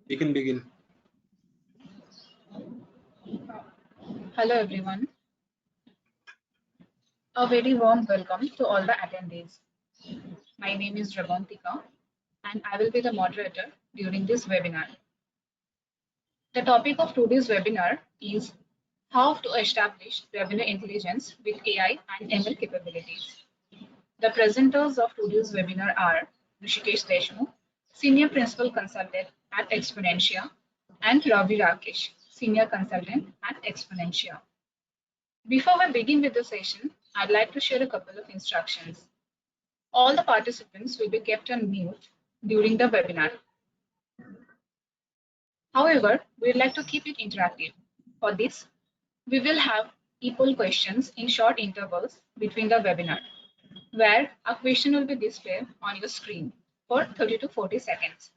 You can begin. Hello everyone. A very warm welcome to all the attendees. My name is Dragontika and I will be the moderator during this webinar. The topic of today's webinar is how to establish revenue intelligence with AI and ML capabilities. The presenters of today's webinar are Rishikesh Deshmukh, Senior Principal Consultant at Exponentia, and Ravi Rakesh, Senior Consultant at Exponentia. Before we begin with the session, I'd like to share a couple of instructions. All the participants will be kept on mute during the webinar. However, we'd like to keep it interactive. For this, we will have equal questions in short intervals between the webinar, where a question will be displayed on your screen for 30 to 40 seconds.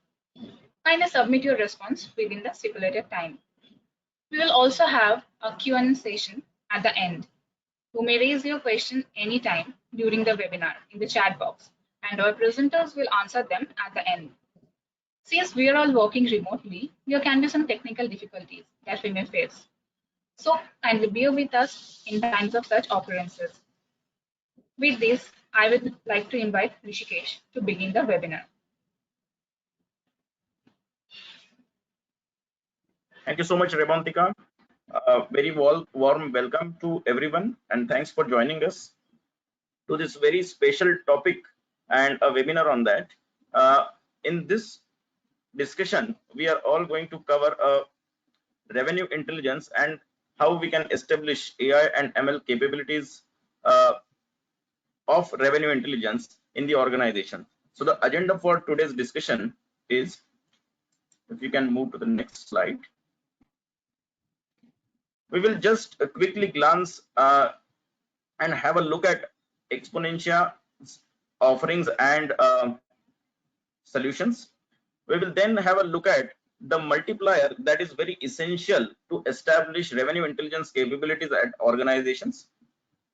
Kindly submit your response within the stipulated time. We will also have a Q&A session at the end. You may raise your question anytime during the webinar in the chat box, and our presenters will answer them at the end. Since we are all working remotely, there can be some technical difficulties that we may face. So kindly bear with us in times of such occurrences. With this, I would like to invite Rishikesh to begin the webinar. Thank you so much, Rebantika. Very warm welcome to everyone, and thanks for joining us to this very special topic and a webinar on that. In this discussion, we are all going to cover revenue intelligence and how we can establish AI and ML capabilities of revenue intelligence in the organization. So the agenda for today's discussion is, if you can move to the next slide. We will just quickly glance and have a look at Exponentia offerings and solutions. We will then have a look at the multiplier that is very essential to establish revenue intelligence capabilities at organizations.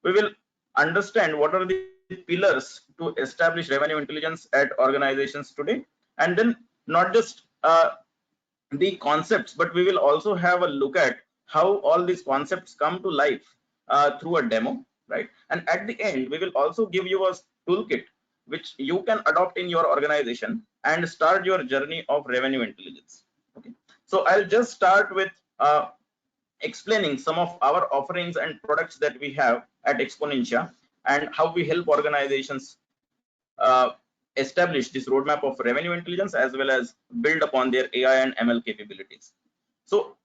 We will understand what are the pillars to establish revenue intelligence at organizations today, and then not just the concepts, but we will also have a look at how all these concepts come to life through a demo, right? And at the end, we will also give you a toolkit which you can adopt in your organization and start your journey of revenue intelligence. Okay, so I'll just start with explaining some of our offerings and products that we have at Exponentia and how we help organizations establish this roadmap of revenue intelligence as well as build upon their AI and ML capabilities. So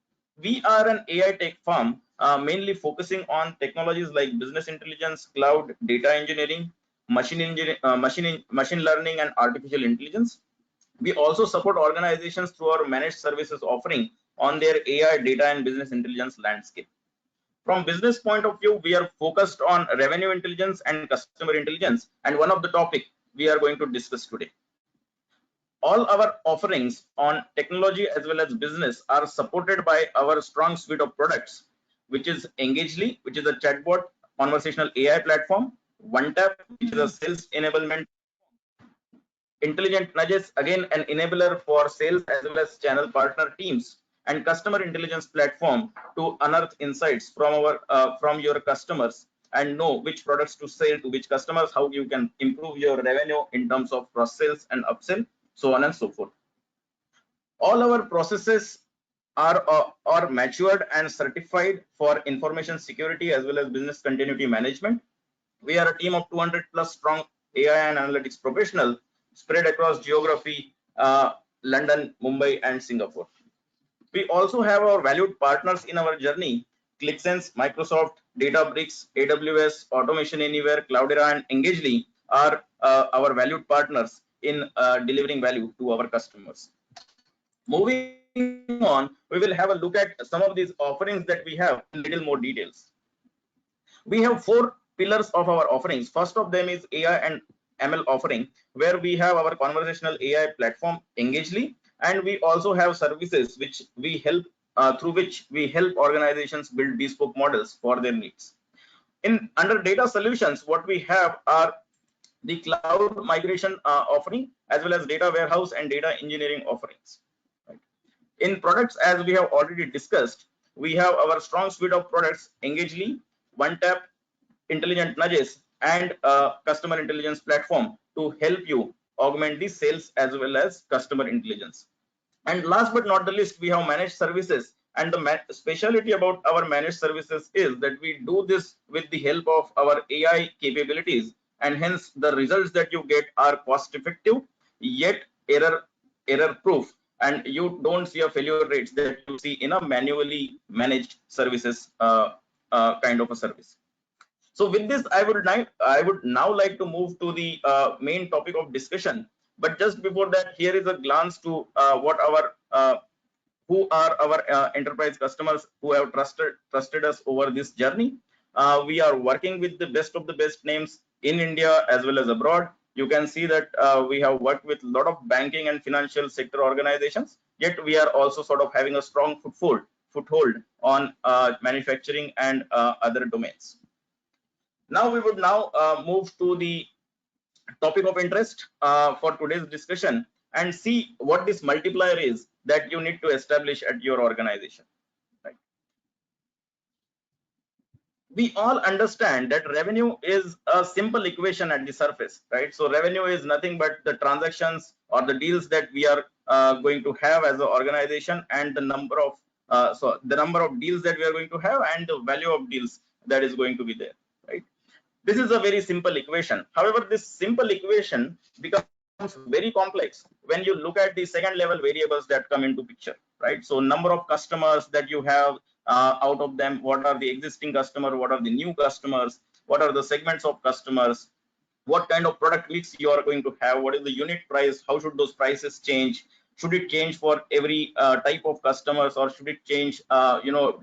we are an AI tech firm mainly focusing on technologies like business intelligence, cloud, data engineering, machine learning, and artificial intelligence. We also support organizations through our managed services offering on their AI, data, and business intelligence landscape. From business point of view, we are focused on revenue intelligence and customer intelligence, and one of the topic we are going to discuss today. All our offerings on technology as well as business are supported by our strong suite of products, which is Engagely, which is a chatbot conversational AI platform, OneTap, which is a sales enablement, Intelligent Nudges, again an enabler for sales as well as channel partner teams, and customer intelligence platform to unearth insights from your customers and know which products to sell to which customers, how you can improve your revenue in terms of cross sales and upsell, so on and so forth. All our processes are matured and certified for information security as well as business continuity management. We are a team of 200 plus strong AI and analytics professionals spread across geography, London, Mumbai, and Singapore. We also have our valued partners in our journey: ClickSense, Microsoft, Databricks, AWS, Automation Anywhere, Cloudera, and Engagely are our valued partners in delivering value to our customers. Moving on, we will have a look at some of these offerings that we have in little more details. We have 4 pillars of our offerings. First of them is AI and ML offering, where we have our conversational AI platform Engagely, and we also have services which we help through which we help organizations build bespoke models for their needs. Under data solutions, what we have are the cloud migration offering as well as data warehouse and data engineering offerings. Right. In products, as we have already discussed, we have our strong suite of products: Engagely, OneTap, Intelligent Nudges, and customer intelligence platform to help you augment the sales as well as customer intelligence. And last but not the least, we have managed services. And the speciality about our managed services is that we do this with the help of our AI capabilities, and hence the results that you get are cost effective yet error proof, and you don't see a failure rates that you see in a manually managed services kind of a service. So with this, I would now like to move to the main topic of discussion. But just before that, here is a glance to who are our enterprise customers who have trusted us over this journey. We are working with the best of the best names in India as well as abroad. You can see that we have worked with a lot of banking and financial sector organizations, yet we are also sort of having a strong foothold on manufacturing and other domains. Now we would move to the topic of interest for today's discussion and see what this multiplier is that you need to establish at your organization. Right? We all understand that revenue is a simple equation at the surface, right? So revenue is nothing but the transactions or the deals that we are going to have as an organization, and the number of deals that we are going to have and the value of deals that is going to be there, right? This is a very simple equation. However, this simple equation becomes very complex when you look at the second level variables that come into picture, right? So number of customers that you have, out of them, what are the existing customer, what are the new customers, what are the segments of customers, what kind of product mix you are going to have, what is the unit price, how should those prices change, should it change for every type of customers, or should it change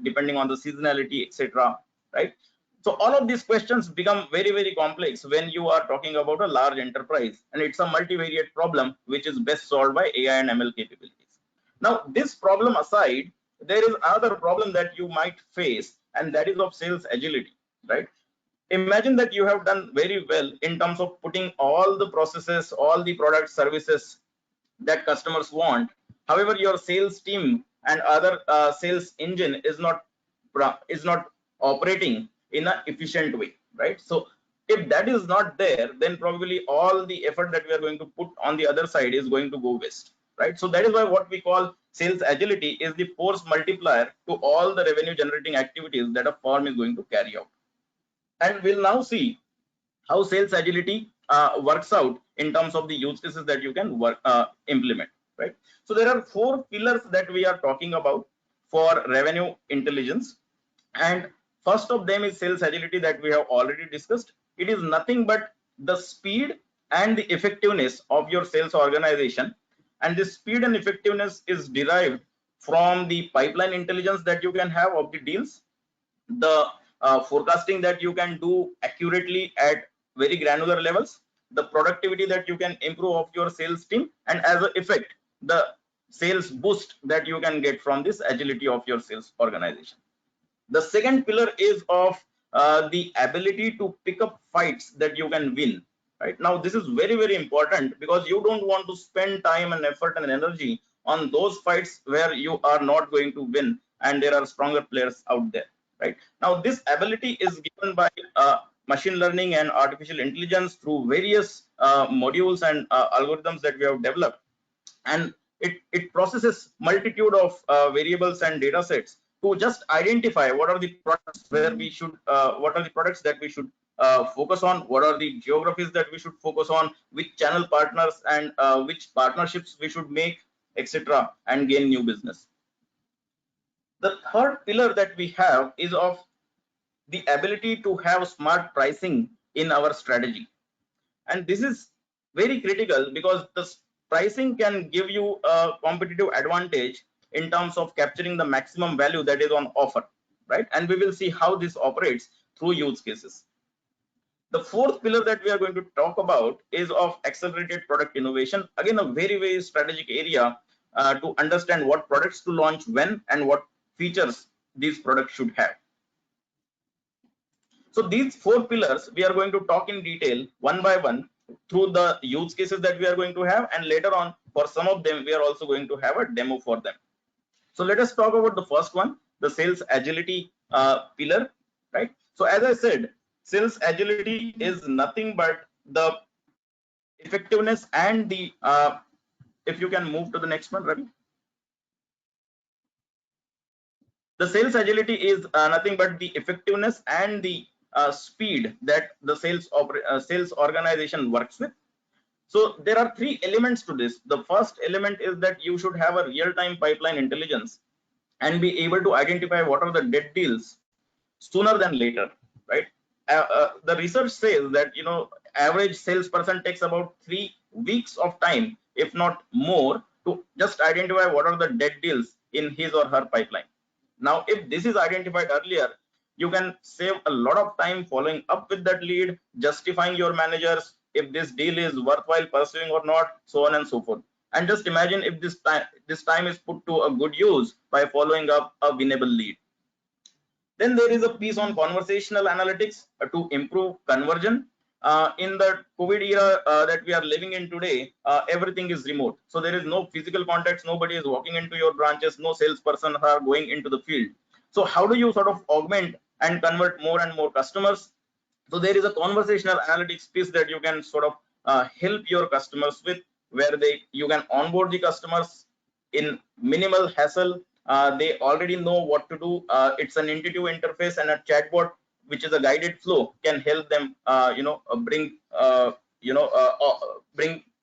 depending on the seasonality, etc., right? So all of these questions become very, very complex when you are talking about a large enterprise, and it's a multivariate problem which is best solved by AI and ML capabilities. Now, this problem aside, there is another problem that you might face, and that is of sales agility, right? Imagine that you have done very well in terms of putting all the processes, all the product services that customers want. However, your sales team and other sales engine is not operating in an efficient way, right? So if that is not there, then probably all the effort that we are going to put on the other side is going to go waste, right? So that is why what we call sales agility is the force multiplier to all the revenue generating activities that a firm is going to carry out. And we'll now see how sales agility works out in terms of the use cases that you can implement, right? So there are 4 pillars that we are talking about for revenue intelligence, and first of them is sales agility that we have already discussed. It is nothing but the speed and the effectiveness of your sales organization, and this speed and effectiveness is derived from the pipeline intelligence that you can have of the deals, the forecasting that you can do accurately at very granular levels, the productivity that you can improve of your sales team, and as an effect, the sales boost that you can get from this agility of your sales organization. The second pillar is of the ability to pick up fights that you can win, right? Now, this is very, very important because you don't want to spend time and effort and energy on those fights where you are not going to win and there are stronger players out there, right? Now, this ability is given by machine learning and artificial intelligence through various modules and algorithms that we have developed, and it processes multitude of variables and data sets to just identify what are the products where we should what are the products that we should focus on, what are the geographies that we should focus on, which channel partners and which partnerships we should make, etc., and gain new business. The third pillar that we have is of the ability to have smart pricing in our strategy, and this is very critical because the pricing can give you a competitive advantage in terms of capturing the maximum value that is on offer, right? And we will see how this operates through use cases. The fourth pillar that we are going to talk about is of accelerated product innovation. Again, a very, very strategic area to understand what products to launch when and what features these products should have. So these 4 pillars we are going to talk in detail one by one through the use cases that we are going to have, and later on for some of them we are also going to have a demo for them. So let us talk about the first one, the sales agility pillar, right? So as I said, sales agility is nothing but the effectiveness and the if you can move to the next one, Ravi. The sales agility is nothing but the effectiveness and the speed that the sales organization works with. So there are three elements to this. The first element is that you should have a real-time pipeline intelligence and be able to identify what are the dead deals sooner than later, right? The research says that average salesperson takes about 3 weeks of time, if not more, to just identify what are the dead deals in his or her pipeline. Now, if this is identified earlier, you can save a lot of time following up with that lead, justifying your managers if this deal is worthwhile pursuing or not, so on and so forth. And just imagine if this time is put to a good use by following up a winnable lead. Then there is a piece on conversational analytics to improve conversion. In the COVID era that we are living in today, everything is remote. So there is no physical contacts. Nobody is walking into your branches. No salesperson are going into the field. So how do you sort of augment and convert more and more customers? So there is a conversational analytics piece that you can sort of help your customers with, where you can onboard the customers in minimal hassle. They already know what to do. It's an intuitive interface, and a chatbot, which is a guided flow, can help them bring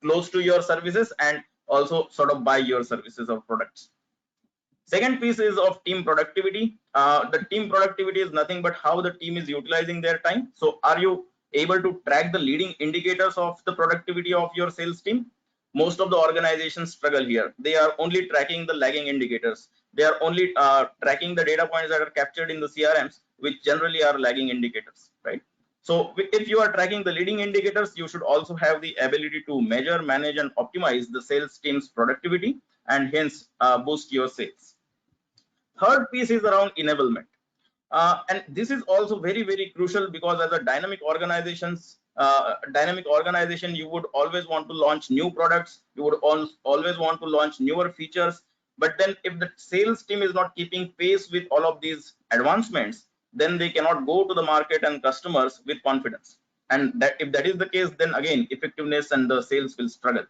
close to your services and also sort of buy your services or products. Second piece is of team productivity. The team productivity is nothing but how the team is utilizing their time. So are you able to track the leading indicators of the productivity of your sales team? Most of the organizations struggle here. They are only tracking the lagging indicators. They are only tracking the data points that are captured in the CRMs, which generally are lagging indicators, right? So if you are tracking the leading indicators, you should also have the ability to measure, manage, and optimize the sales team's productivity, and hence boost your sales. Third piece is around enablement. And this is also very, very crucial, because as a dynamic organization, you would always want to launch new products. You would always want to launch newer features. But then if the sales team is not keeping pace with all of these advancements, then they cannot go to the market and customers with confidence. And that if that is the case, then again, effectiveness and the sales will struggle.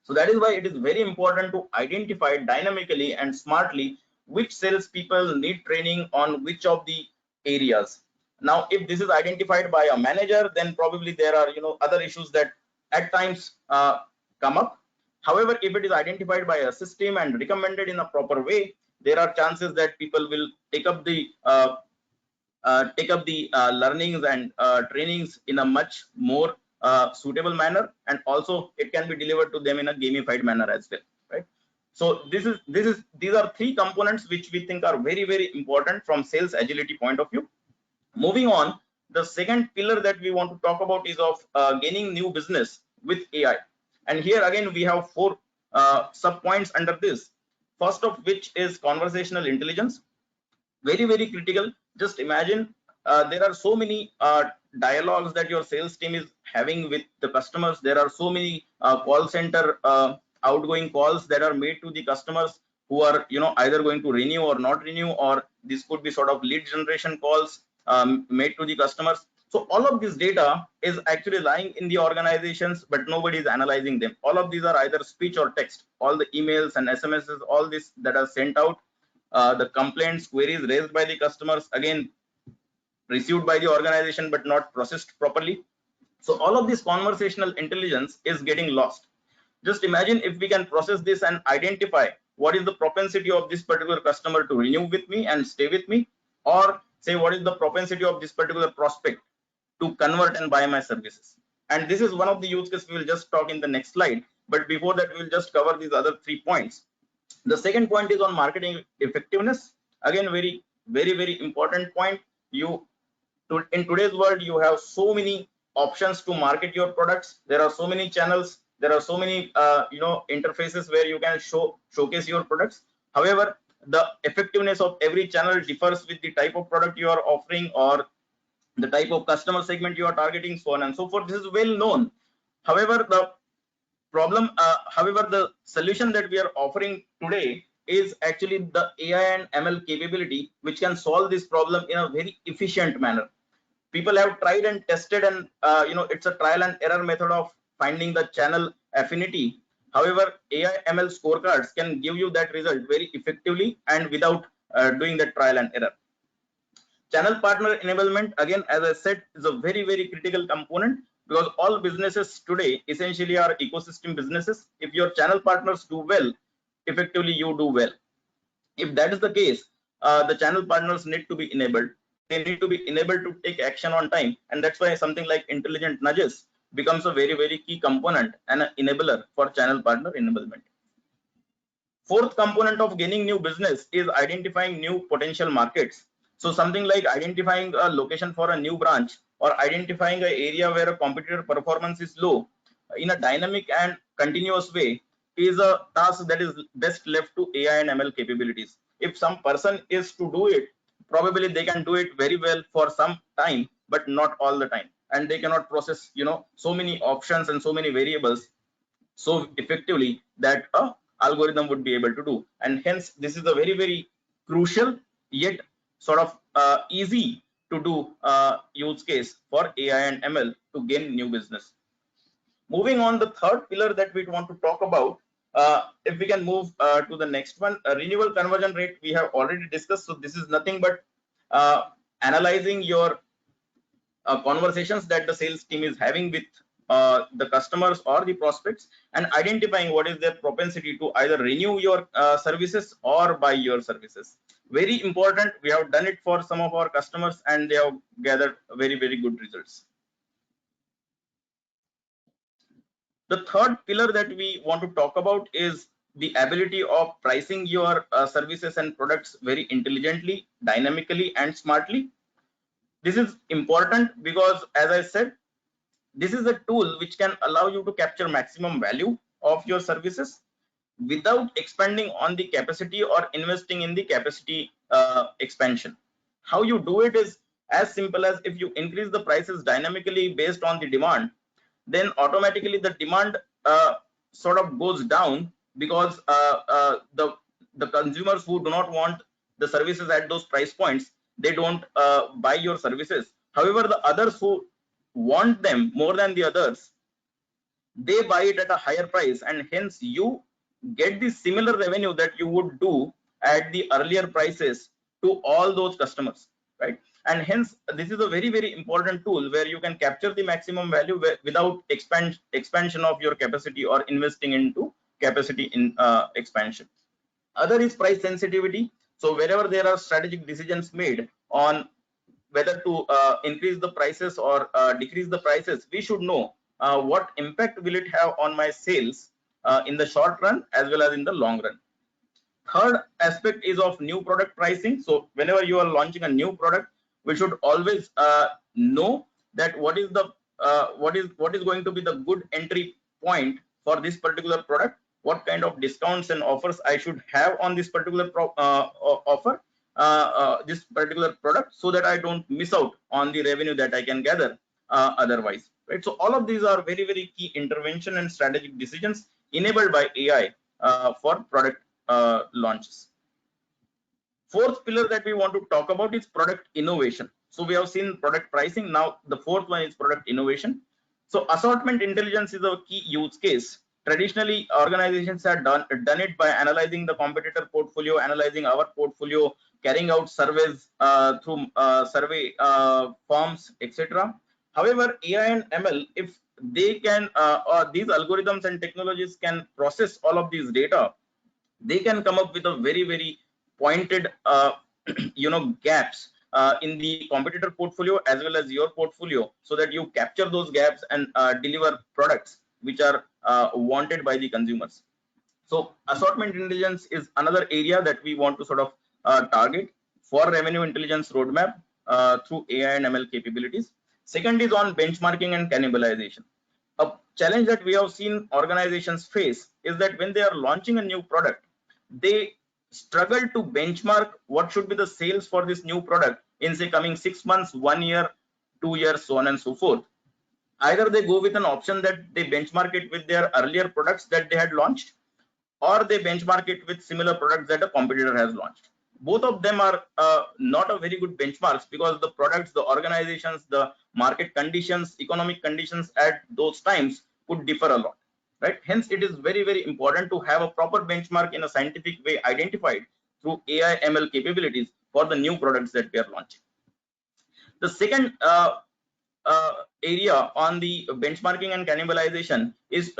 So that is why it is very important to identify dynamically and smartly which salespeople need training on which of the areas. Now, if this is identified by a manager, then probably there are other issues that at times come up. However, if it is identified by a system and recommended in a proper way, there are chances that people will take up the learnings and trainings in a much more suitable manner, and also it can be delivered to them in a gamified manner as well, right? So these are three components which we think are very, very important from sales agility point of view. Moving on, the second pillar that we want to talk about is of gaining new business with AI. And here again we have four sub points under this. First of which is conversational intelligence. Very, very critical. Just imagine there are so many dialogues that your sales team is having with the customers. There are so many call center outgoing calls that are made to the customers who are either going to renew or not renew, or this could be sort of lead generation calls made to the customers. So all of this data is actually lying in the organizations, but nobody is analyzing them. All of these are either speech or text. All the emails and SMSs, all this that are sent out, the complaints, queries raised by the customers, again received by the organization but not processed properly. So all of this conversational intelligence is getting lost. Just imagine if we can process this and identify what is the propensity of this particular customer to renew with me and stay with me, or say what is the propensity of this particular prospect to convert and buy my services. And this is one of the use cases we will just talk in the next slide, but before that we will just cover these other 3 points. The second point is on marketing effectiveness. Again, very, very, very important point. In today's world, you have so many options to market your products. There are so many channels. There are so many interfaces where you can showcase your products. However, the effectiveness of every channel differs with the type of product you are offering or the type of customer segment you are targeting, so on and so forth. This is well known. However, the solution that we are offering today is actually the AI and ML capability, which can solve this problem in a very efficient manner. People have tried and tested, and it's a trial and error method of finding the channel affinity. However, AI ML scorecards can give you that result very effectively and without doing that trial and error. Channel partner enablement, again, as I said, is a very, very critical component, because all businesses today essentially are ecosystem businesses. If your channel partners do well, effectively you do well. If that is the case, the channel partners need to be enabled. They need to be enabled to take action on time, and that's why something like intelligent nudges becomes a very, very key component and an enabler for channel partner enablement. Fourth component of gaining new business is identifying new potential markets. So something like identifying a location for a new branch, or identifying an area where a competitor performance is low in a dynamic and continuous way is a task that is best left to AI and ML capabilities. If some person is to do it, probably they can do it very well for some time, but not all the time. And they cannot process, so many options and so many variables so effectively that a algorithm would be able to do. And hence, this is a very, very crucial yet sort of easy to do use case for AI and ML to gain new business. Moving on, the third pillar that we want to talk about, if we can move to the next one, renewal conversion rate, we have already discussed. So this is nothing but analyzing your conversations that the sales team is having with the customers or the prospects, and identifying what is their propensity to either renew your services or buy your services. Very important. We have done it for some of our customers, and they have gathered very, very good results. The third pillar that we want to talk about is the ability of pricing your services and products very intelligently, dynamically, and smartly. This is important because, as I said, this is a tool which can allow you to capture maximum value of your services without expanding on the capacity or investing in the capacity expansion. How you do it is as simple as, if you increase the prices dynamically based on the demand, then automatically the demand sort of goes down, because the consumers who do not want the services at those price points, they don't buy your services. However, the others who want them more than the others, they buy it at a higher price, and hence you get the similar revenue that you would do at the earlier prices to all those customers, right? And hence, this is a very, very important tool where you can capture the maximum value without expansion of your capacity or investing into capacity in expansion. Other is price sensitivity. So wherever there are strategic decisions made on whether to increase the prices or decrease the prices, we should know what impact will it have on my sales in the short run as well as in the long run. Third aspect is of new product pricing. So whenever you are launching a new product, we should always know that what is going to be the good entry point for this particular product, what kind of discounts and offers I should have on this particular this particular product, so that I don't miss out on the revenue that I can gather otherwise, right? So all of these are very, very key intervention and strategic decisions enabled by AI for product launches. Fourth pillar that we want to talk about is product innovation. So we have seen product pricing. Now the fourth one is product innovation. So assortment intelligence is a key use case. Traditionally, organizations have done it by analyzing the competitor portfolio, analyzing our portfolio, carrying out surveys through survey forms, etc. However, AI and ML, if they can, or these algorithms and technologies can process all of these data, they can come up with a very, very pointed gaps in the competitor portfolio as well as your portfolio, so that you capture those gaps and deliver products which are wanted by the consumers. So assortment intelligence is another area that we want to sort of target for revenue intelligence roadmap through AI and ML capabilities. Second is on benchmarking and cannibalization. A challenge that we have seen organizations face is that when they are launching a new product, they struggle to benchmark what should be the sales for this new product in, say, coming 6 months, 1 year, 2 years, so on and so forth. Either they go with an option that they benchmark it with their earlier products that they had launched, or they benchmark it with similar products that a competitor has launched. Both of them are not a very good benchmarks because the products, the organizations, the market conditions, economic conditions at those times could differ a lot, right? Hence, it is very, very important to have a proper benchmark in a scientific way identified through AI ML capabilities for the new products that we are launching. The second area on the benchmarking and cannibalization is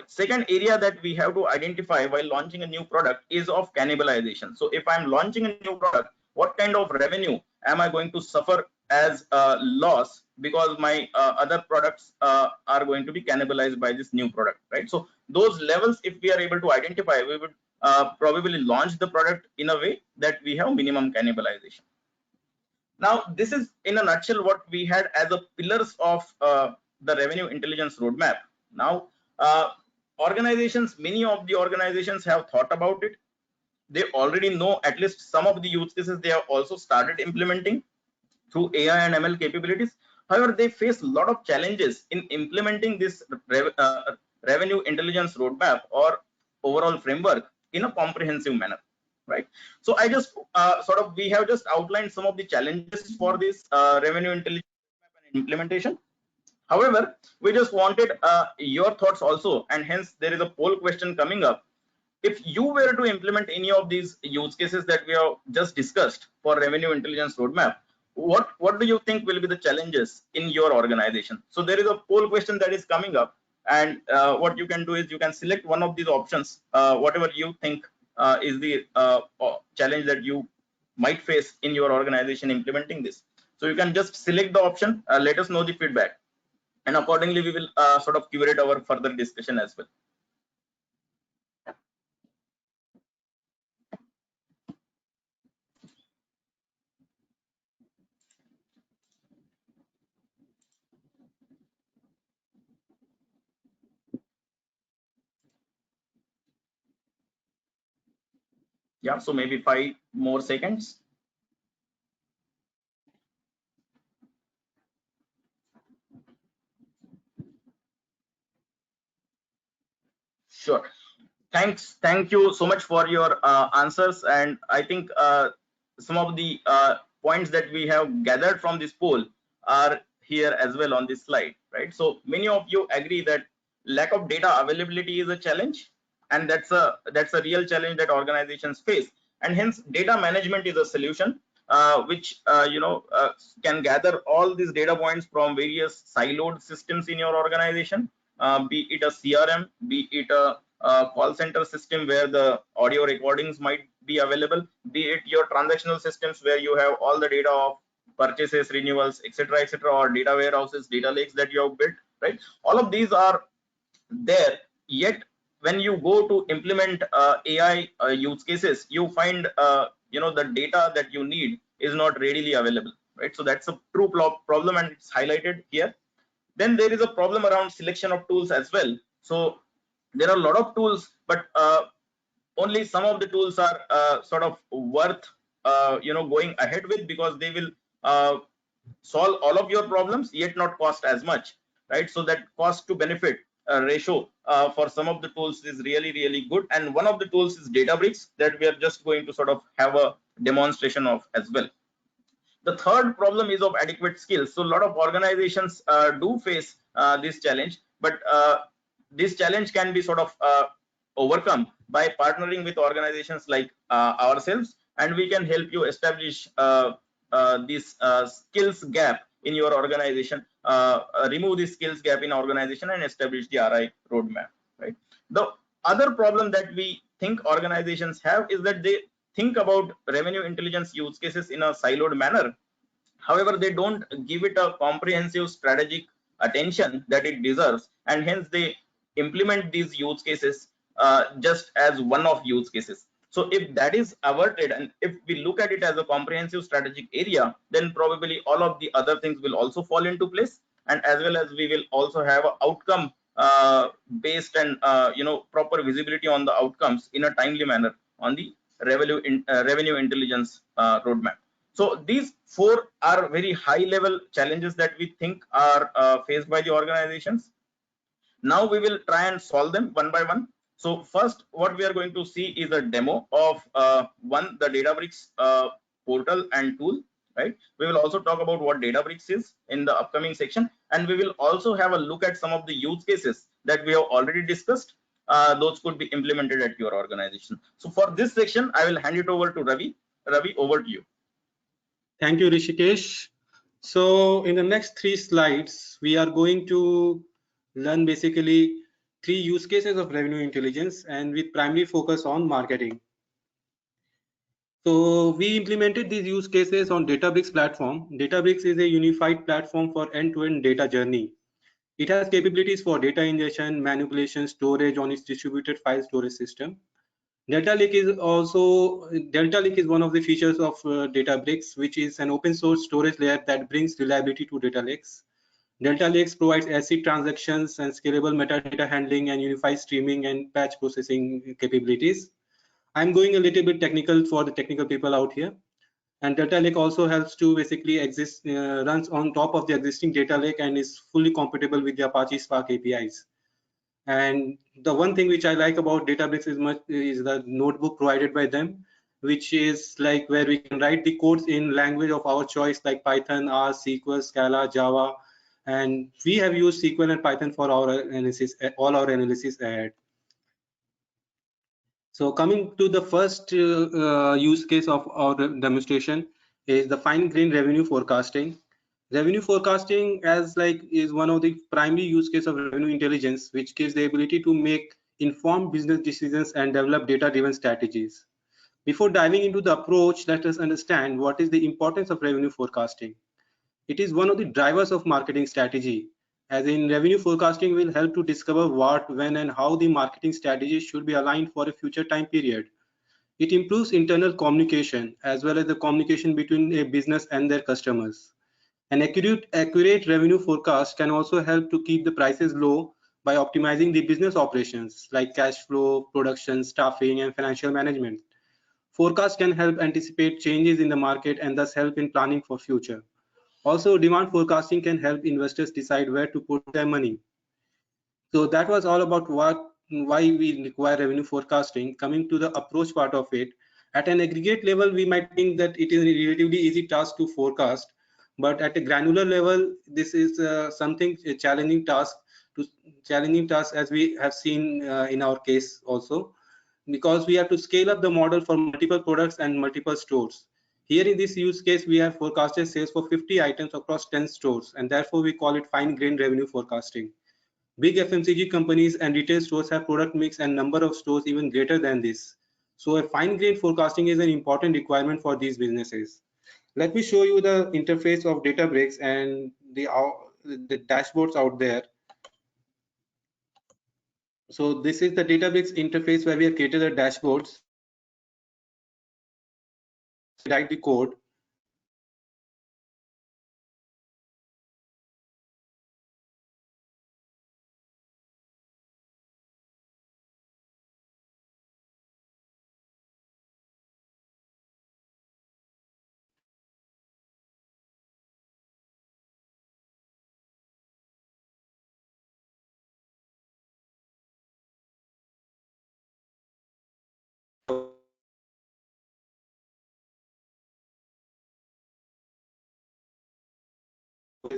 second area that we have to identify while launching a new product is of cannibalization. So if I'm launching a new product, what kind of revenue am I going to suffer as a loss because my other products are going to be cannibalized by this new product, right? So those levels, if we are able to identify, we would probably launch the product in a way that we have minimum cannibalization. Now, this is in a nutshell what we had as a pillars of the revenue intelligence roadmap. Now, organizations, many of the organizations have thought about it. They already know at least some of the use cases they have also started implementing through AI and ML capabilities. However, they face a lot of challenges in implementing this revenue intelligence roadmap or overall framework in a comprehensive manner, right? So I just we have just outlined some of the challenges for this revenue intelligence roadmap and implementation. However, we just wanted your thoughts also, and hence there is a poll question coming up. If you were to implement any of these use cases that we have just discussed for revenue intelligence roadmap, what do you think will be the challenges in your organization? So there is a poll question that is coming up, and what you can do is you can select one of these options, whatever you think is the challenge that you might face in your organization implementing this. So you can just select the option, let us know the feedback, and accordingly we will curate our further discussion as well. Yeah, so maybe 5 more seconds. Sure. Thank you so much for your answers, and I think some of the points that we have gathered from this poll are here as well on this slide, right? So many of you agree that lack of data availability is a challenge, and that's a real challenge that organizations face, and hence data management is a solution which can gather all these data points from various siloed systems in your organization, be it a CRM, be it a call center system where the audio recordings might be available, be it your transactional systems where you have all the data of purchases, renewals, etc., or data warehouses, data lakes that you have built, right? All of these are there, yet when you go to implement AI use cases, you find the data that you need is not readily available, right? So that's a true problem, and it's highlighted here. Then there is a problem around selection of tools as well. So there are a lot of tools, but only some of the tools are worth going ahead with, because they will solve all of your problems yet not cost as much, right? So that cost to benefit ratio for some of the tools is really good, and one of the tools is Databricks that we are just going to have a demonstration of as well. The third problem is of adequate skills. So a lot of organizations do face this challenge, but this challenge can be overcome by partnering with organizations like ourselves, and we can help you establish this skills gap in your organization, remove the skills gap in organization, and establish the RI roadmap, right? The other problem that we think organizations have is that they think about revenue intelligence use cases in a siloed manner. However, they don't give it a comprehensive strategic attention that it deserves, and hence they implement these use cases just as one of use cases. So if that is averted, and if we look at it as a comprehensive strategic area, then probably all of the other things will also fall into place, and as well as we will also have an outcome based and proper visibility on the outcomes in a timely manner on the revenue intelligence roadmap. So these 4 are very high level challenges that we think are faced by the organizations. Now we will try and solve them one by one. So first, what we are going to see is a demo of the Databricks portal and tool, right? We will also talk about what Databricks is in the upcoming section, and we will also have a look at some of the use cases that we have already discussed. Those could be implemented at your organization. So for this section, I will hand it over to Ravi. Ravi, over to you. Thank you, Rishikesh. So in the next 3 slides, we are going to learn basically 3 use cases of revenue intelligence, and with primary focus on marketing. So we implemented these use cases on Databricks platform. Databricks is a unified platform for end-to-end data journey. It has capabilities for data ingestion, manipulation, storage on its distributed file storage system. Delta Lake is one of the features of Databricks, which is an open source storage layer that brings reliability to data lakes. Delta Lakes provides ACID transactions and scalable metadata handling and unified streaming and batch processing capabilities. I'm going a little bit technical for the technical people out here. And Delta Lake also helps to basically runs on top of the existing data lake and is fully compatible with the Apache Spark APIs. And the one thing which I like about Databricks is the notebook provided by them, which is like where we can write the codes in language of our choice, like Python, R, SQL, Scala, Java, and we have used SQL and Python for our analysis, all our analysis ahead. So coming to the first use case of our demonstration is the fine-grained revenue forecasting. Revenue forecasting is one of the primary use case of revenue intelligence, which gives the ability to make informed business decisions and develop data-driven strategies. Before diving into the approach, let us understand what is the importance of revenue forecasting. It is one of the drivers of marketing strategy, as in revenue forecasting will help to discover what, when, and how the marketing strategy should be aligned for a future time period. It improves internal communication as well as the communication between a business and their customers. An accurate revenue forecast can also help to keep the prices low by optimizing the business operations like cash flow, production, staffing, and financial management. Forecast can help anticipate changes in the market and thus help in planning for future. Also, demand forecasting can help investors decide where to put their money. So that was all about why we require revenue forecasting. Coming to the approach part of it, at an aggregate level, we might think that it is a relatively easy task to forecast, but at a granular level, this is a challenging task as we have seen in our case also, because we have to scale up the model for multiple products and multiple stores. Here in this use case, we have forecasted sales for 50 items across 10 stores, and therefore we call it fine-grained revenue forecasting. Big FMCG companies and retail stores have product mix and number of stores even greater than this. So a fine-grained forecasting is an important requirement for these businesses. Let me show you the interface of Databricks and the dashboards out there. So this is the Databricks interface where we have created the dashboards. Write the code.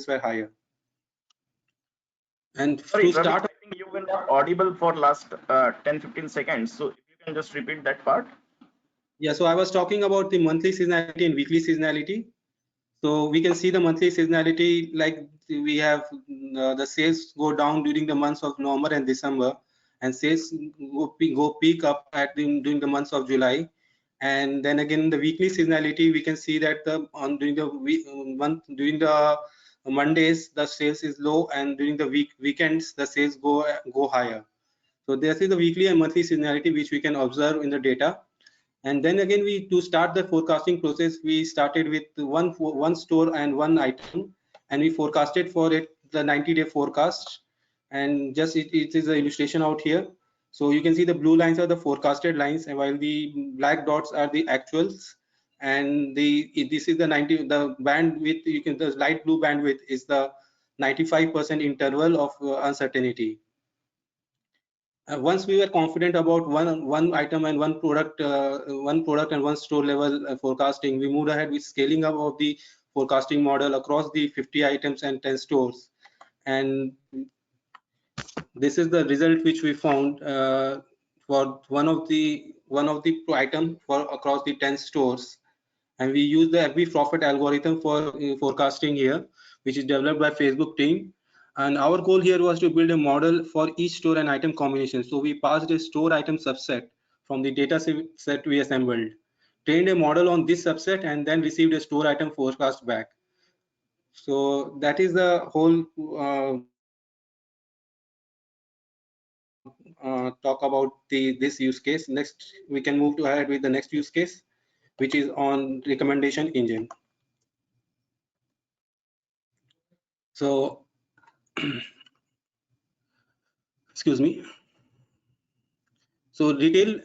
Were higher. And Sorry, to start, Ravi, I think you were not audible for last 10-15 seconds. So if you can just repeat that part. yeah, so I was talking about the monthly seasonality and weekly seasonality. So we can see the monthly seasonality, like we have the sales go down during the months of November and December, and sales go peak up during the months of July. And then again, the weekly seasonality, we can see that during the Mondays the sales is low, and during the weekends the sales go higher. So this is the weekly and monthly seasonality which we can observe in the data. And then again, to start the forecasting process, we started with one store and one item, and we forecasted for it the 90-day forecast. And just it is an illustration out here. So you can see the blue lines are the forecasted lines, and while the black dots are the actuals. And this is the bandwidth. The light blue bandwidth is the 95% interval of uncertainty. Once we were confident about one item and one product and one store level forecasting, we moved ahead with scaling up of the forecasting model across the 50 items and 10 stores. And this is the result which we found for one of the item for across the 10 stores. And we use the every profit algorithm for forecasting here, which is developed by Facebook team. And our goal here was to build a model for each store and item combination. So we passed a store item subset from the data set we assembled, trained a model on this subset, and then received a store item forecast back. So that is the whole talk about this use case. Next, we can move ahead with the next use case, which is on recommendation engine. So, excuse me. So retail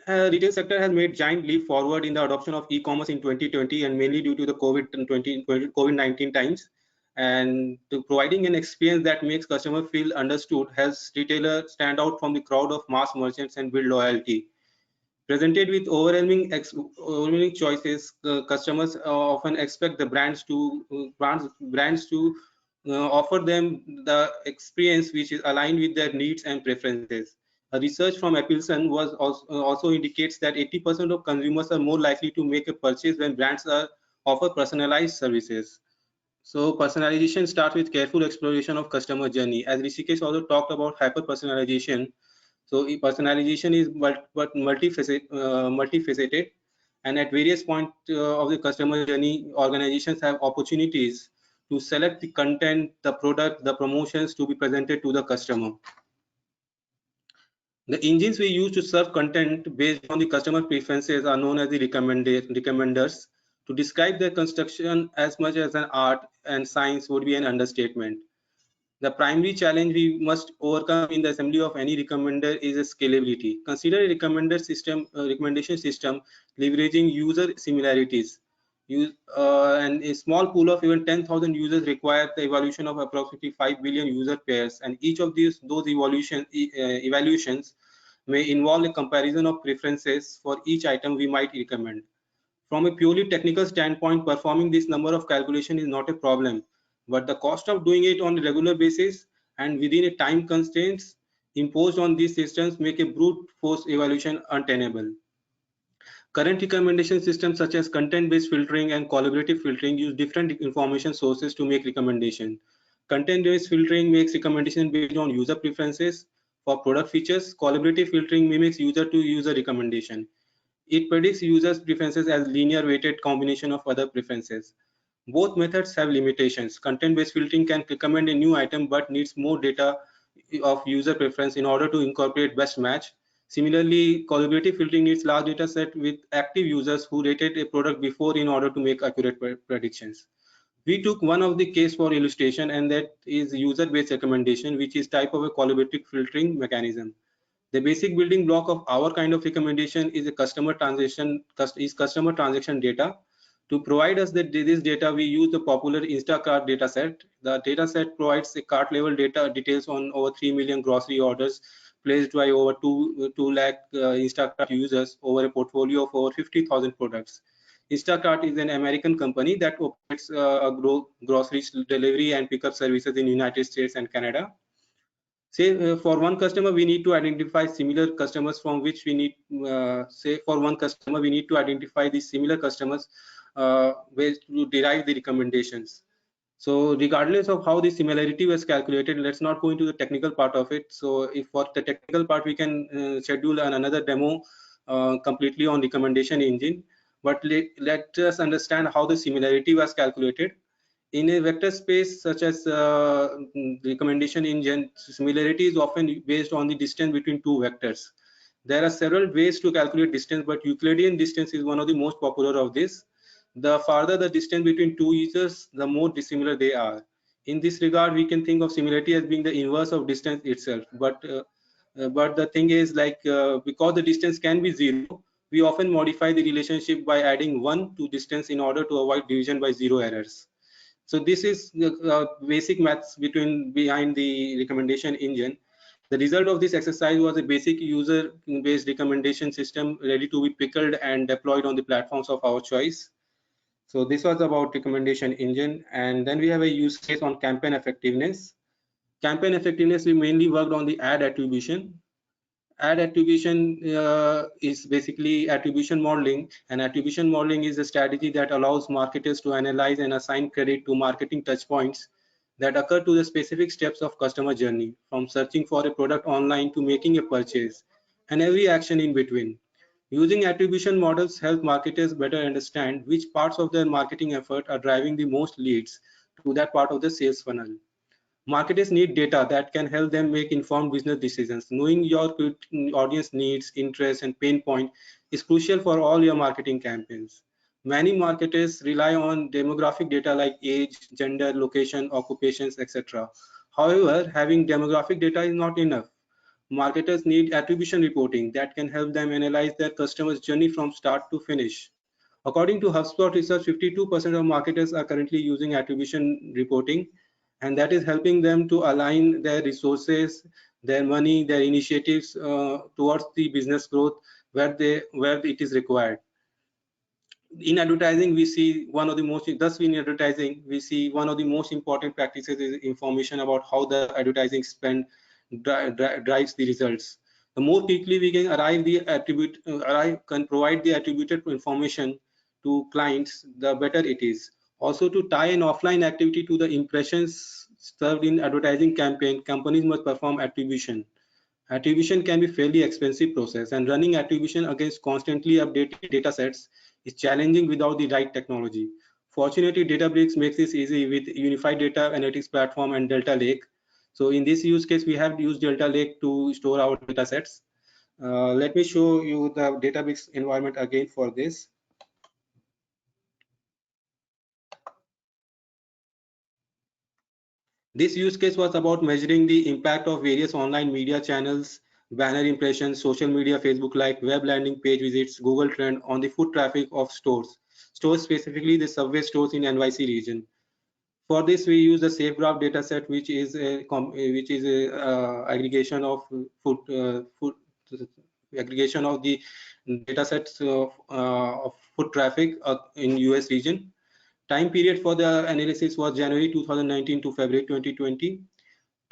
sector has made giant leap forward in the adoption of e-commerce in 2020, and mainly due to the COVID-19 times. And to providing an experience that makes customer feel understood helps retailer stand out from the crowd of mass merchants and build loyalty. Presented with overwhelming choices, customers often expect the brands to offer them the experience which is aligned with their needs and preferences. A research from Appleson was also indicates that 80% of consumers are more likely to make a purchase when brands offer personalized services. So personalization starts with careful exploration of customer journey. As Rishikesh also talked about hyper personalization, so personalization is multifaceted, and at various points of the customer journey, organizations have opportunities to select the content, the product, the promotions to be presented to the customer. The engines we use to serve content based on the customer preferences are known as the recommenders. To describe their construction as much as an art and science would be an understatement. The primary challenge we must overcome in the assembly of any recommender is a scalability. Consider a recommendation system leveraging user similarities. And a small pool of even 10,000 users requires the evaluation of approximately 5 billion user pairs, and each of those evaluations may involve a comparison of preferences for each item we might recommend. From a purely technical standpoint, performing this number of calculation is not a problem, but the cost of doing it on a regular basis and within a time constraints imposed on these systems make a brute force evaluation untenable. Current recommendation systems such as content-based filtering and collaborative filtering use different information sources to make recommendation. Content-based filtering makes recommendation based on user preferences for product features. Collaborative filtering mimics user-to-user recommendation. It predicts users' preferences as linear weighted combination of other preferences. Both methods have limitations. Content-based filtering can recommend a new item but needs more data of user preference in order to incorporate best match. Similarly, collaborative filtering needs large data set with active users who rated a product before in order to make accurate predictions. We took one of the case for illustration, and that is user-based recommendation, which is type of a collaborative filtering mechanism. The basic building block of our kind of recommendation is a customer transaction data. To provide us this data, we use the popular Instacart dataset. The dataset provides a cart level details on over 3 million grocery orders placed by over 2 lakh Instacart users over a portfolio of over 50,000 products. Instacart is an American company that operates grocery delivery and pickup services in United States and Canada. Say for one customer, we need to identify similar customers from which we need, say for one customer, we need to identify the similar customers ways to derive the recommendations. So regardless of how the similarity was calculated, let's not go into the technical part of it. So if for the technical part, we can schedule another demo completely on recommendation engine. But let us understand how the similarity was calculated. In a vector space such as recommendation engine, similarity is often based on the distance between two vectors. There are several ways to calculate distance, but Euclidean distance is one of the most popular of this. The farther the distance between two users, the more dissimilar they are. In this regard, we can think of similarity as being the inverse of distance itself. But the thing is, because the distance can be zero, we often modify the relationship by adding 1 to distance in order to avoid division by zero errors. So this is the basic maths behind the recommendation engine. The result of this exercise was a basic user-based recommendation system ready to be pickled and deployed on the platforms of our choice. So this was about recommendation engine. And then we have a use case on campaign effectiveness. Campaign effectiveness, we mainly worked on the ad attribution. Ad attribution is basically attribution modeling, and attribution modeling is a strategy that allows marketers to analyze and assign credit to marketing touchpoints that occur to the specific steps of customer journey, from searching for a product online to making a purchase, and every action in between. Using attribution models help marketers better understand which parts of their marketing effort are driving the most leads to that part of the sales funnel. Marketers need data that can help them make informed business decisions. Knowing your audience needs, interests, and pain point is crucial for all your marketing campaigns. Many marketers rely on demographic data like age, gender, location, occupations, etc. However, having demographic data is not enough. Marketers need attribution reporting that can help them analyze their customers' journey from start to finish. According to HubSpot research, 52% of marketers are currently using attribution reporting, and that is helping them to align their resources, their money, their initiatives towards the business growth where it is required. In advertising, we see one of the most important practices is information about how the advertising spend drives the results. The more quickly we can can provide the attributed information to clients, the better it is. Also, to tie an offline activity to the impressions served in advertising campaign, companies must perform attribution. Attribution can be fairly expensive process, and running attribution against constantly updated data sets is challenging without the right technology. Fortunately, Databricks makes this easy with unified data analytics platform and Delta Lake. So in this use case, we have used Delta Lake to store our data sets. Let me show you the Databricks environment again for this. This use case was about measuring the impact of various online media channels, banner impressions, social media, Facebook Live, web landing page visits, Google Trend on the foot traffic of stores specifically the Subway stores in NYC region. For this, we use the SafeGraph dataset, which is a aggregation of aggregation of the datasets of foot traffic in US region. Time period for the analysis was January 2019 to February 2020.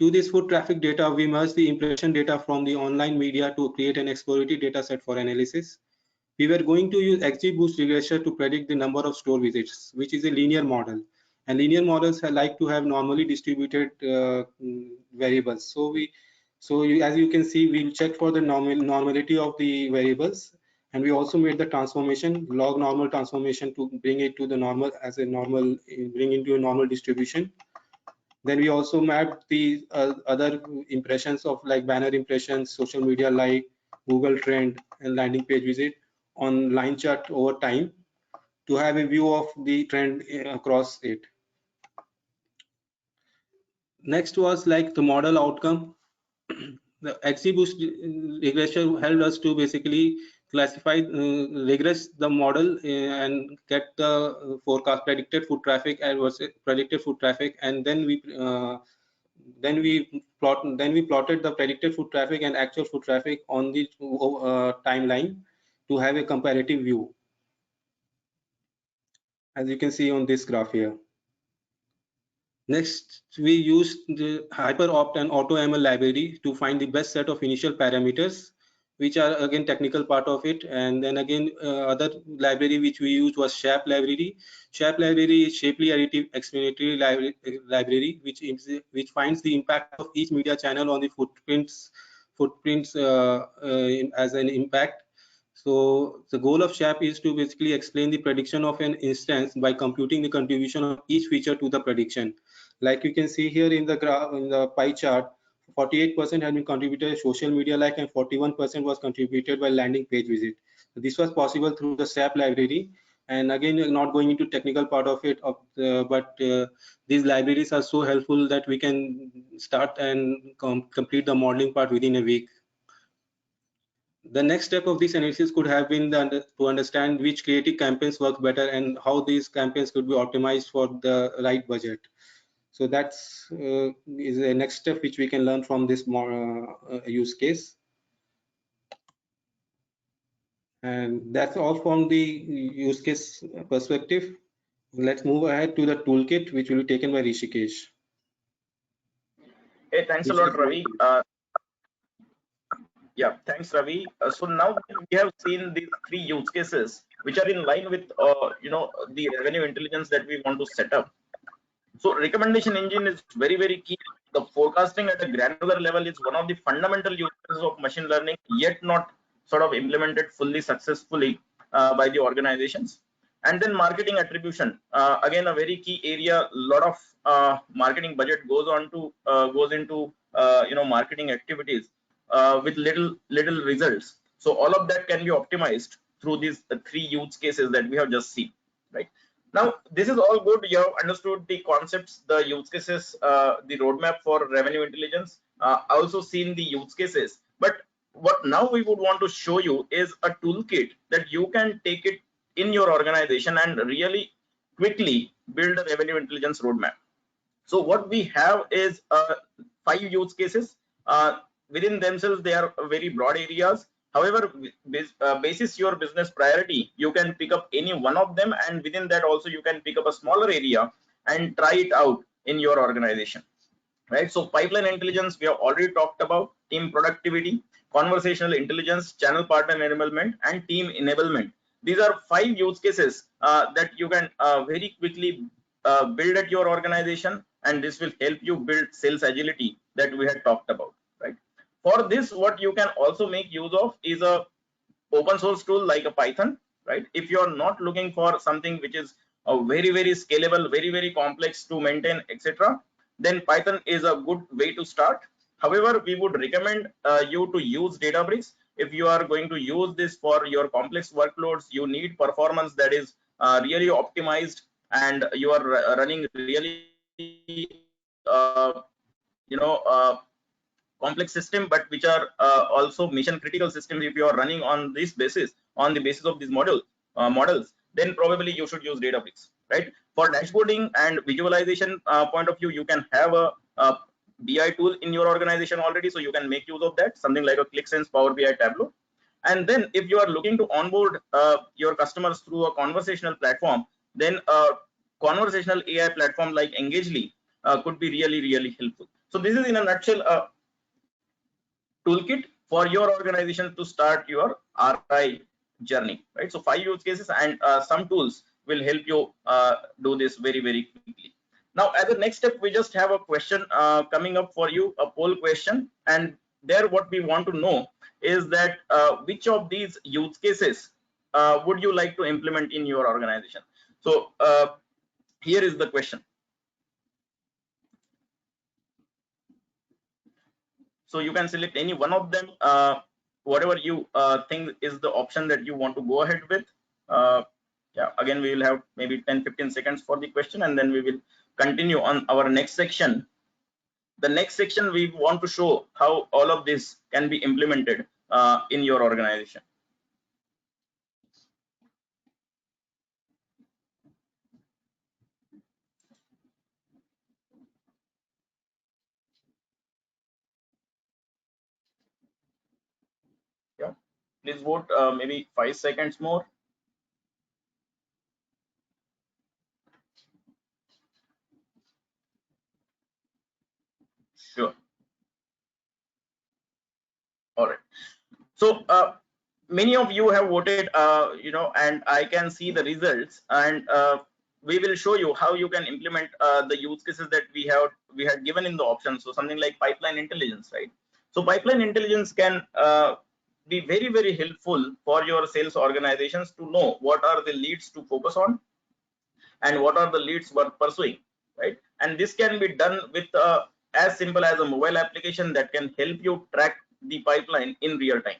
To this foot traffic data, we merged the impression data from the online media to create an exploratory dataset for analysis. We were going to use XGBoost regressor to predict the number of store visits, which is a linear model. And linear models like to have normally distributed variables. As you can see, we'll check for the normality of the variables, and we also made the transformation, log normal transformation, to bring it to the normal as a normal, bring into a normal distribution. Then we also mapped the other impressions of like banner impressions, social media like Google Trend, and landing page visit on line chart over time to have a view of the trend across it. Next was like the model outcome. The XGBoost regressor helped us to basically classify, regress the model and get the forecast predicted foot traffic and versus predicted foot traffic, and then we plotted the predicted foot traffic and actual foot traffic on the timeline to have a comparative view, as you can see on this graph here. Next, we used the HyperOpt and AutoML library to find the best set of initial parameters, which are again technical part of it. And then again, other library which we used was SHAP library. SHAP library is Shapely Additive Explanatory library, which finds the impact of each media channel on the footprints as an impact. So the goal of SHAP is to basically explain the prediction of an instance by computing the contribution of each feature to the prediction. Like you can see here in the graph, in the pie chart, 48% had been contributed social media like, and 41% was contributed by landing page visit. So this was possible through the SHAP library. And again, not going into technical part of it, but these libraries are so helpful that we can start and complete the modeling part within a week. The next step of this analysis could have been to understand which creative campaigns work better and how these campaigns could be optimized for the right budget. So that's is the next step which we can learn from this use case. And that's all from the use case perspective. Let's move ahead to the toolkit, which will be taken by Rishikesh. Hey, thanks a lot, Ravi. Yeah, thanks, Ravi. So now we have seen these three use cases, which are in line with the revenue intelligence that we want to set up. So recommendation engine is very, very key. The forecasting at a granular level is one of the fundamental uses of machine learning, yet not sort of implemented fully successfully by the organizations. And then marketing attribution, again a very key area. A lot of marketing budget goes into marketing activities with little results. So all of that can be optimized through these three use cases that we have just seen, right? Now, this is all good. You have understood the concepts, the use cases, the roadmap for revenue intelligence, also seen the use cases. But what now we would want to show you is a toolkit that you can take it in your organization and really quickly build a revenue intelligence roadmap. So what we have is 5 use cases. Within themselves, they are very broad areas. However, basis your business priority, you can pick up any one of them, and within that also you can pick up a smaller area and try it out in your organization, right? So pipeline intelligence, we have already talked about. Team productivity, conversational intelligence, channel partner enablement, and team enablement. These are 5 use cases that you can very quickly build at your organization, and this will help you build sales agility that we had talked about, right? For this, what you can also make use of is a open source tool like a Python, right? If you are not looking for something which is a very scalable, very complex to maintain, etc., then Python is a good way to start. However, we would recommend you to use Databricks. If you are going to use this for your complex workloads, you need performance that is really optimized, and you are running really complex system, but which are also mission critical systems. If you are running on this basis, on the basis of these models, then probably you should use Databricks, right? For dashboarding and visualization point of view, you can have a BI tool in your organization already, so you can make use of that, something like a ClickSense, Power BI, Tableau. And then if you are looking to onboard your customers through a conversational platform, then a conversational AI platform like Engagely could be really helpful. So this is in a nutshell toolkit for your organization to start your RI journey, right? So 5 use cases and some tools will help you do this very quickly. Now, as a next step, we just have a question coming up for you, a poll question, and there what we want to know is that which of these use cases would you like to implement in your organization? So here is the question. So you can select any one of them, whatever you think is the option that you want to go ahead with. Yeah, again, we will have maybe 10-15 seconds for the question, and then we will continue on our next section. The next section, we want to show how all of this can be implemented in your organization. Yeah, please vote maybe 5 seconds more. Sure. All right. So many of you have voted, and I can see the results, and we will show you how you can implement the use cases that we had given in the options. So something like pipeline intelligence, right? So pipeline intelligence can be very helpful for your sales organizations to know what are the leads to focus on and what are the leads worth pursuing, right? And this can be done with as simple as a mobile application that can help you track the pipeline in real time,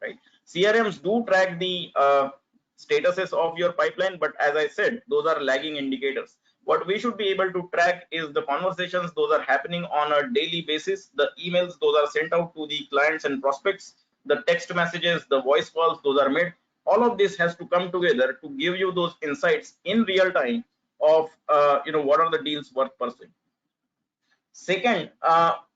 right? CRMs do track the statuses of your pipeline, but as I said, those are lagging indicators. What we should be able to track is the conversations. Those are happening on a daily basis. The emails, those are sent out to the clients and prospects. The text messages, the voice calls, those are made. All of this has to come together to give you those insights in real time of what are the deals worth pursuing. Second,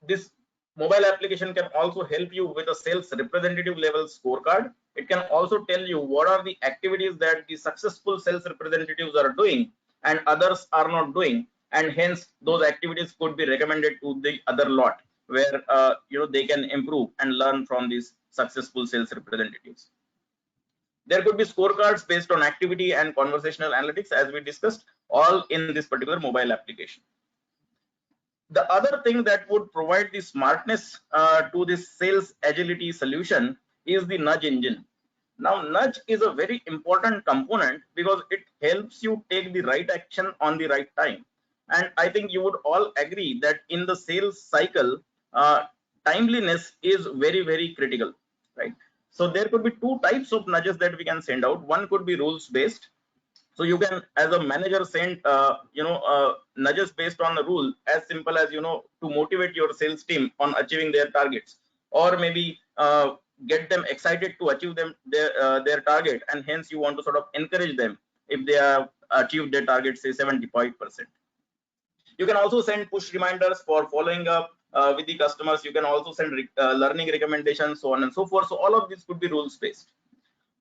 this mobile application can also help you with a sales representative level scorecard. It can also tell you what are the activities that the successful sales representatives are doing and others are not doing, and hence those activities could be recommended to the other lot, where they can improve and learn from these successful sales representatives. There could be scorecards based on activity and conversational analytics, as we discussed, all in this particular mobile application. The other thing that would provide the smartness to this sales agility solution is the nudge engine. Now, nudge is a very important component because it helps you take the right action on the right time. And I think you would all agree that in the sales cycle, timeliness is very, very critical, right? So there could be two types of nudges that we can send out. One could be rules based. So you can, as a manager, send nudges based on the rule, as simple as to motivate your sales team on achieving their targets, or maybe get them excited to achieve their target, and hence you want to sort of encourage them if they have achieved their target, say 75%. You can also send push reminders for following up with the customers. You can also send learning recommendations, so on and so forth. So all of this could be rules based.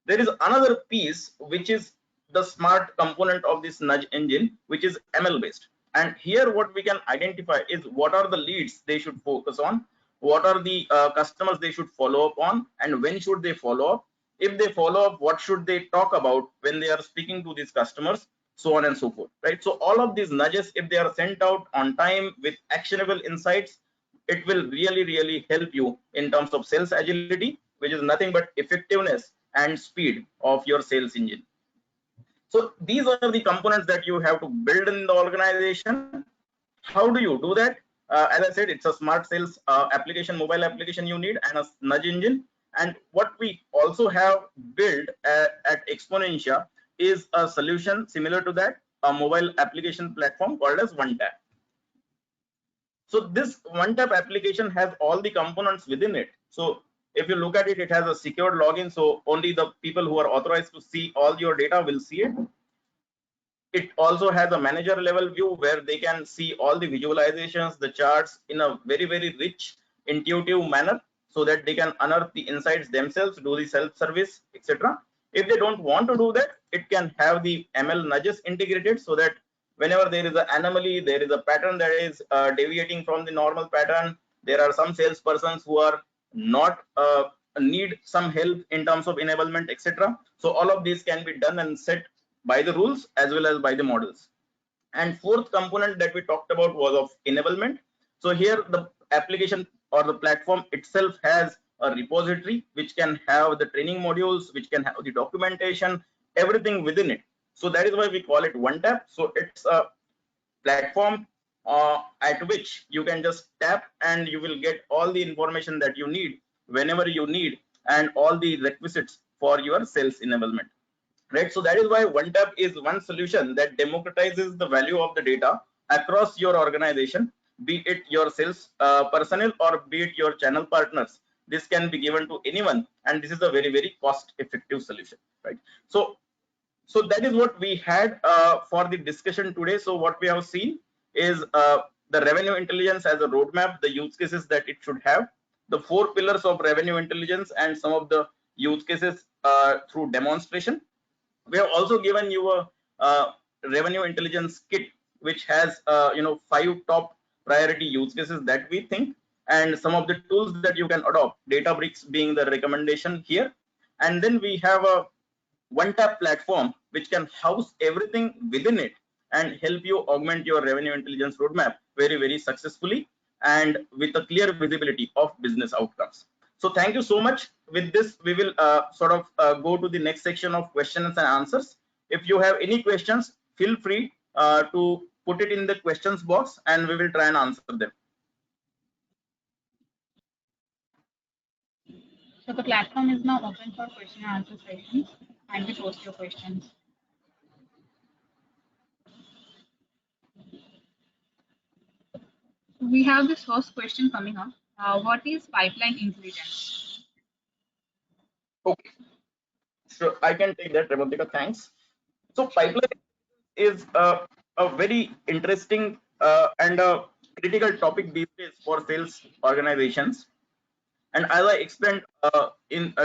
There is another piece which is the smart component of this nudge engine, which is ML based. And here what we can identify is what are the leads they should focus on, what are the customers they should follow up on, and when should they follow up. If they follow up, what should they talk about when they are speaking to these customers, so on and so forth, right? So all of these nudges, if they are sent out on time with actionable insights, it will really, really help you in terms of sales agility, which is nothing but effectiveness and speed of your sales engine. So these are the components that you have to build in the organization. How do you do that? As I said, it's a smart sales application, mobile application you need, and a nudge engine. And what we also have built at Exponentia is a solution similar to that, a mobile application platform called as OneTap. So this OneTap application has all the components within it. So if you look at it, it has a secured login, so only the people who are authorized to see all your data will see it. It also has a manager level view where they can see all the visualizations, the charts in a very, very rich, intuitive manner, so that they can unearth the insights themselves, do the self-service, etc. If they don't want to do that, it can have the ML nudges integrated, so that whenever there is an anomaly, there is a pattern that is deviating from the normal pattern, there are some salespersons who are not need some help in terms of enablement, etc. So all of these can be done and set by the rules as well as by the models. And fourth component that we talked about was of enablement. So here the application or the platform itself has a repository which can have the training modules, which can have the documentation, everything within it. So that is why we call it OneTap. So it's a platform at which you can just tap and you will get all the information that you need whenever you need, and all the requisites for your sales enablement, right? So that is why OneTap is one solution that democratizes the value of the data across your organization, be it your sales personnel or be it your channel partners. This can be given to anyone, and this is a very, very cost effective solution, right? So that is what we had for the discussion today. So what we have seen is the revenue intelligence as a roadmap, the use cases that it should have, the 4 pillars of revenue intelligence, and some of the use cases through demonstration. We have also given you a revenue intelligence kit, which has 5 top priority use cases that we think, and some of the tools that you can adopt, Databricks being the recommendation here. And then we have a OneTap platform which can house everything within it and help you augment your revenue intelligence roadmap very, very successfully and with a clear visibility of business outcomes. So thank you so much. With this, we will go to the next section of questions and answers. If you have any questions, feel free to put it in the questions box and we will try and answer them. So the platform is now open for question and answer sessions. Kindly post your questions. We have this first question coming up. What is pipeline intelligence? Okay, so I can take that, Revatika, thanks. So pipeline is a very interesting and a critical topic these days for sales organizations. And as I explained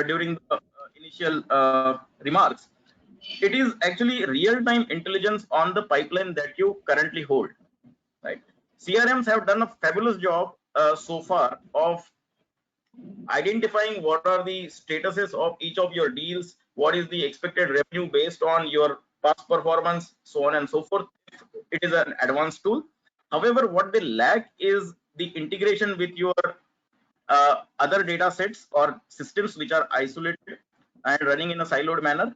during the initial remarks, it is actually real-time intelligence on the pipeline that you currently hold. Right? CRMs have done a fabulous job so far of identifying what are the statuses of each of your deals, what is the expected revenue based on your past performance, so on and so forth. It is an advanced tool. However, what they lack is the integration with your other data sets or systems which are isolated and running in a siloed manner,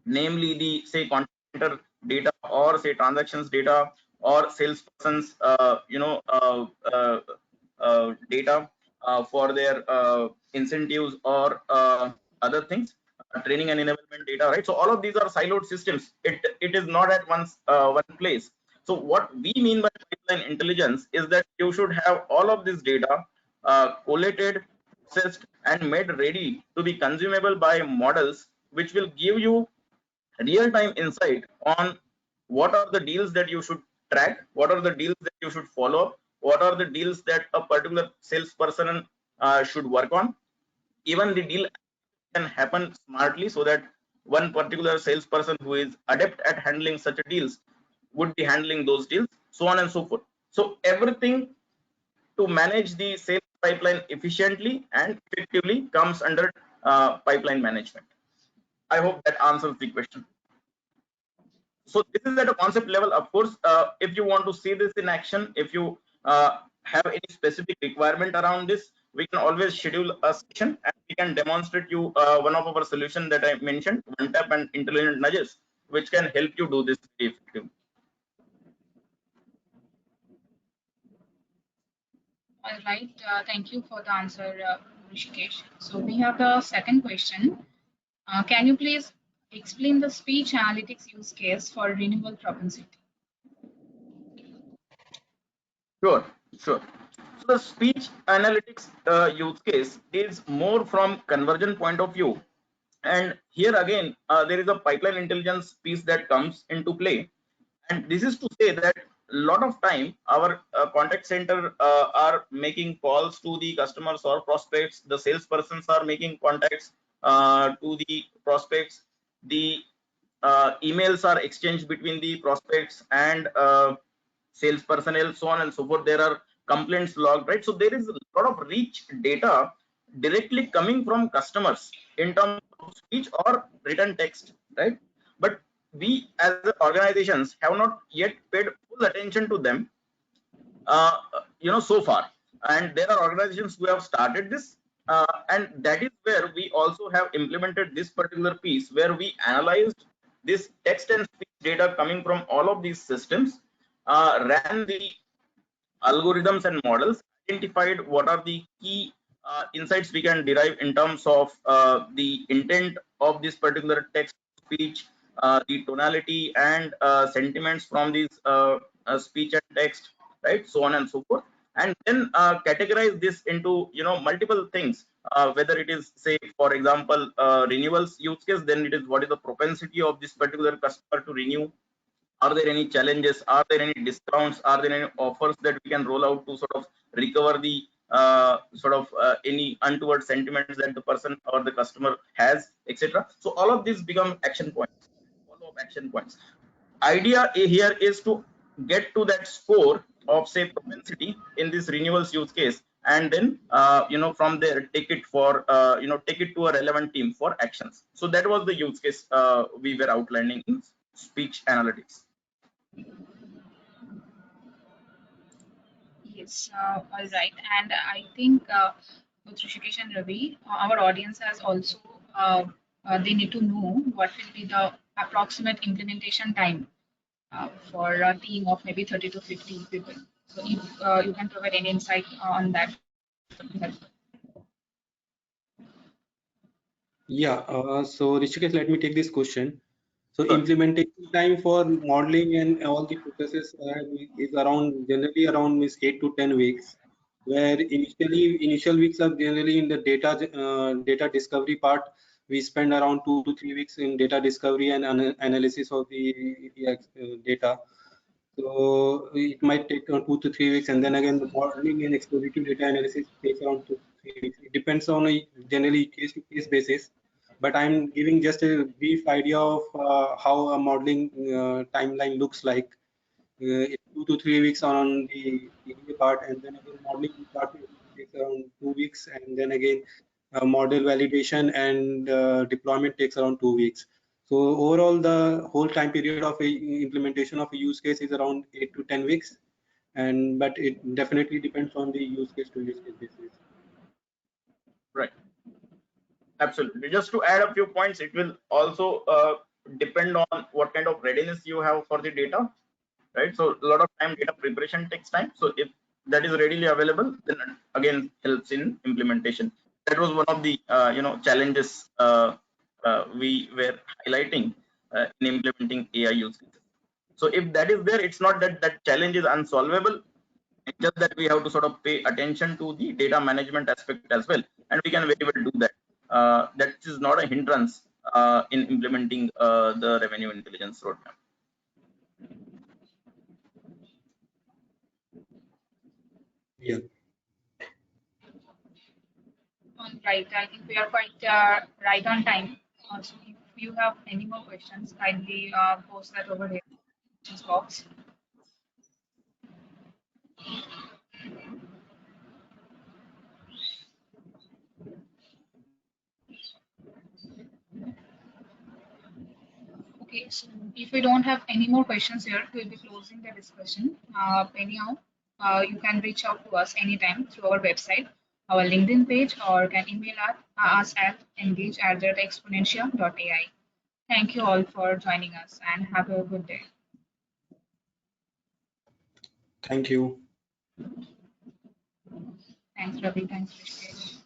namely the say contact center data or say transactions data or salesperson's data for their incentives or other things, training and enablement data, right? So all of these are siloed systems. It is not at one place. So what we mean by pipeline intelligence is that you should have all of this data collated, processed, and made ready to be consumable by models, which will give you real-time insight on what are the deals that you should track, what are the deals that you should follow up, what are the deals that a particular salesperson should work on. Even the deal can happen smartly so that one particular salesperson who is adept at handling such deals would be handling those deals, so on and so forth. So everything to manage the sales pipeline efficiently and effectively comes under pipeline management. I hope that answers the question. So this is at a concept level. Of course, if you want to see this in action, if you have any specific requirement around this, we can always schedule a session and we can demonstrate you one of our solution that I mentioned, OneTap and intelligent nudges, which can help you do this effectively. All right, thank you for the answer, Rishikesh. So we have the second question. Can you please explain the speech analytics use case for renewal propensity? Sure. So the speech analytics use case is more from conversion point of view. And here again, there is a pipeline intelligence piece that comes into play. And this is to say that a lot of time our contact center are making calls to the customers or prospects. The salespersons are making contacts to the prospects. The emails are exchanged between the prospects and sales personnel, so on and so forth. There are complaints logged, right? So there is a lot of rich data directly coming from customers in terms of speech or written text, right? But we as organizations have not yet paid full attention to them, so far. And there are organizations who have started this, and that is where we also have implemented this particular piece, where we analyzed this text and speech data coming from all of these systems, ran the algorithms and models, identified what are the key insights we can derive in terms of the intent of this particular text speech, the tonality and sentiments from these speech and text, right, so on and so forth, and then categorize this into multiple things, whether it is, say, for example, renewals use case, then it is what is the propensity of this particular customer to renew. Are there any challenges? Are there any discounts? Are there any offers that we can roll out to sort of recover the any untoward sentiments that the person or the customer has, etc. So all of these become action points, follow-up action points. Idea here is to get to that score of, say, propensity in this renewals use case, and then from there take it for take it to a relevant team for actions. So that was the use case we were outlining in speech analytics. Yes, all right. And I think with Rishikesh and Ravi, our audience has also, they need to know what will be the approximate implementation time for a team of maybe 30 to 50 people. So if you can provide any insight on that. Yeah, so Rishikesh, let me take this question. So implementation time for modeling and all the processes is generally around 8 to 10 weeks, where initial weeks are generally in the data discovery part. We spend around 2 to 3 weeks in data discovery and analysis of the data. So it might take 2 to 3 weeks, and then again the modeling and expository data analysis takes around 2 to 3 weeks. It depends on a generally case-to-case basis, but I'm giving just a brief idea of how a modeling timeline looks like. It's 2 to 3 weeks on the EDA part, and then again modeling part takes around 2 weeks, and then again model validation and deployment takes around 2 weeks. So overall, the whole time period of a implementation of a use case is around 8 to 10 weeks, and but it definitely depends on the use case to use case basis. Right. Absolutely. Just to add a few points, it will also depend on what kind of readiness you have for the data, right? So a lot of time data preparation takes time. So if that is readily available, then again helps in implementation. That was one of the challenges we were highlighting in implementing AI use cases. So if that is there, it's not that that challenge is unsolvable. It's just that we have to sort of pay attention to the data management aspect as well, and we can very well do that. That is not a hindrance in implementing the revenue intelligence roadmap. Yeah. Right. I think we are quite right on time. So if you have any more questions, kindly post that over here in the questions box. Okay, so if we don't have any more questions here, we'll be closing the discussion. Anyhow, you can reach out to us anytime through our website, our LinkedIn page, or can email us at engage@exponentia.ai. Thank you all for joining us and have a good day. Thank you. Thanks, Ravi. Thanks, Rishikesh.